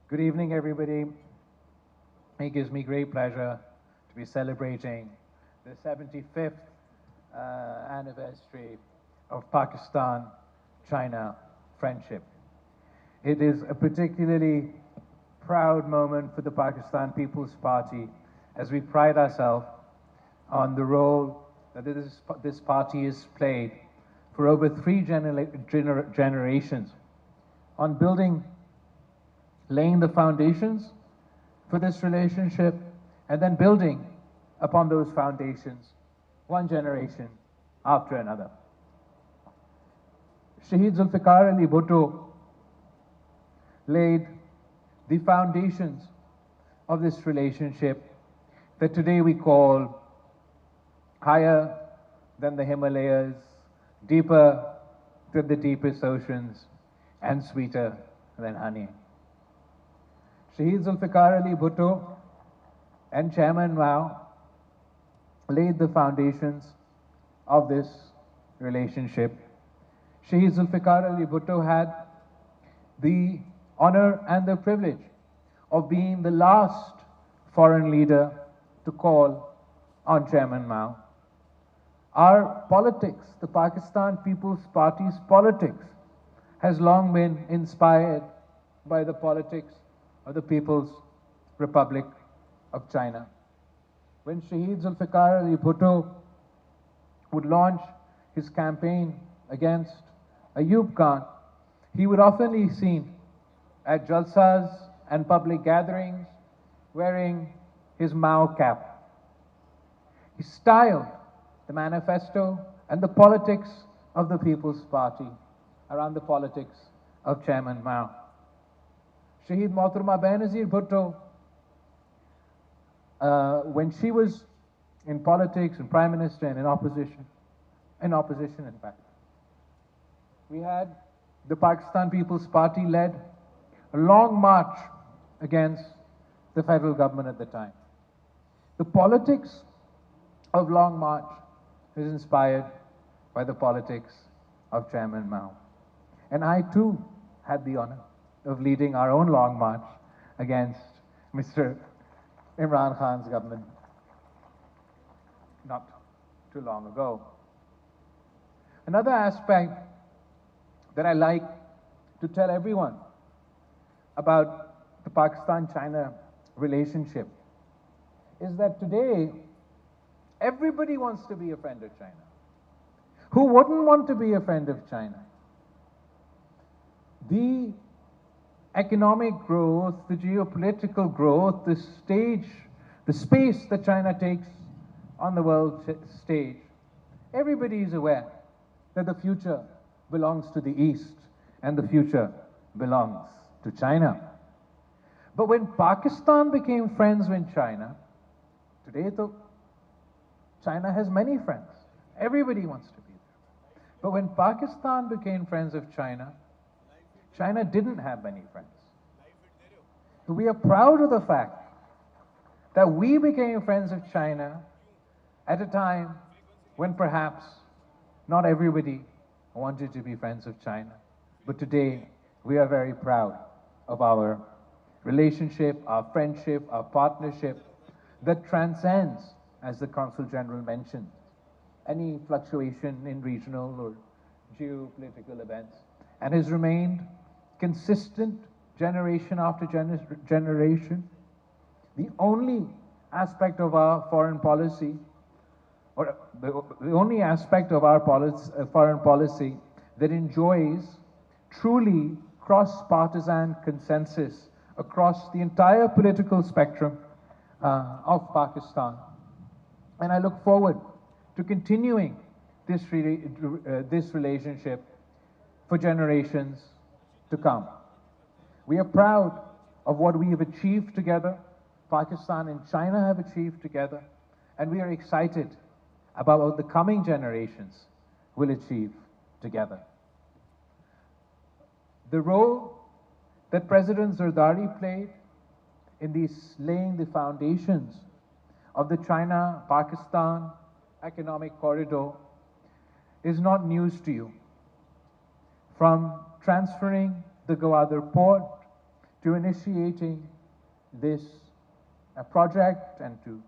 Good evening, everybody. It gives me great pleasure to be celebrating the 75th anniversary of Pakistan-China friendship. It is a particularly proud moment for the Pakistan People's Party as we pride ourselves on the role that this party has played for over three generations on laying the foundations for this relationship and then building upon those foundations one generation after another. Shaheed Zulfikar Ali Bhutto laid the foundations of this relationship that today we call higher than the Himalayas, deeper than the deepest oceans, and sweeter than honey. Shaheed Zulfikar Ali Bhutto and Chairman Mao laid the foundations of this relationship. Shaheed Zulfikar Ali Bhutto had the honor and the privilege of being the last foreign leader to call on Chairman Mao. Our politics, the Pakistan People's Party's politics, has long been inspired by the politics of the People's Republic of China. When Shaheed Zulfikar Ali Bhutto would launch his campaign against Ayub Khan, he would often be seen at jalsas and public gatherings wearing his Mao cap. He styled the manifesto and the politics of the People's Party around the politics of Chairman Mao. Shaheed Mohtarama Benazir Bhutto, when she was in politics and Prime Minister and in opposition in fact, we had the Pakistan People's Party led a long march against the federal government at the time. The politics of Long March is inspired by the politics of Chairman Mao. And I too had the honor of leading our own long march against Mr. Imran Khan's government not too long ago. Another aspect that I like to tell everyone about the Pakistan-China relationship is that today everybody wants to be a friend of China. Who wouldn't want to be a friend of China? The economic growth, the geopolitical growth, the space that China takes on the world stage, everybody is aware that the future belongs to the East and the future belongs to China. But when Pakistan became friends with China, today China has many friends. Everybody wants to be there. But when Pakistan became friends of China, China didn't have many friends. So we are proud of the fact that we became friends of China at a time when perhaps not everybody wanted to be friends of China. But today, we are very proud of our relationship, our friendship, our partnership that transcends, as the Consul General mentioned, any fluctuation in regional or geopolitical events, and has remained consistent generation after generation. The only aspect of our foreign policy, or the only aspect of our foreign policy that enjoys truly cross-partisan consensus across the entire political spectrum of Pakistan. And I look forward to continuing this relationship for generations to come. We are proud of what we have achieved together, Pakistan and China have achieved together, and we are excited about what the coming generations will achieve together. The role that President Zerdari played in laying the foundations of the China-Pakistan economic corridor is not news to you. From transferring the Gwadar port to initiating this project and to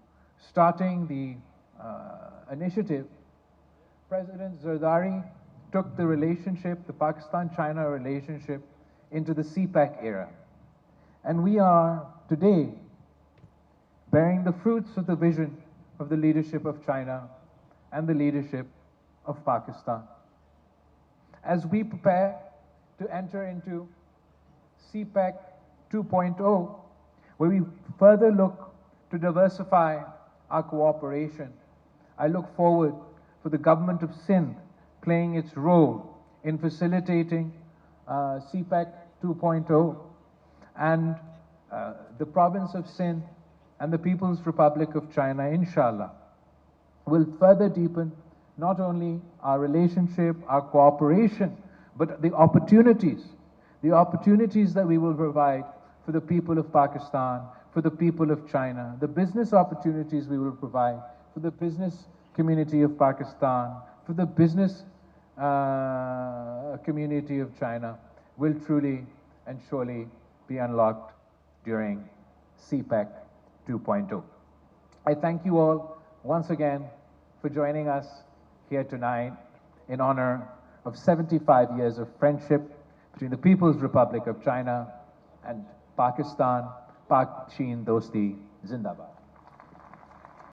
starting the initiative, President Zerdari took the relationship, the Pakistan-China relationship, into the CPEC era. And we are today bearing the fruits of the vision of the leadership of China and the leadership of Pakistan. As we prepare to enter into CPEC 2.0, where we further look to diversify our cooperation, I look forward for the government of Sindh playing its role in facilitating CPEC 2.0, and the province of Sindh and the People's Republic of China, inshallah, will further deepen not only our relationship, our cooperation, but the opportunities that we will provide for the people of Pakistan, for the people of China, the business opportunities we will provide for the business community of Pakistan, for the business community of China, will truly and surely be unlocked during CPEC 2.0. I thank you all once again for joining us here tonight in honor of 75 years of friendship between the People's Republic of China and Pakistan. Pak Chin Dosti Zindabad.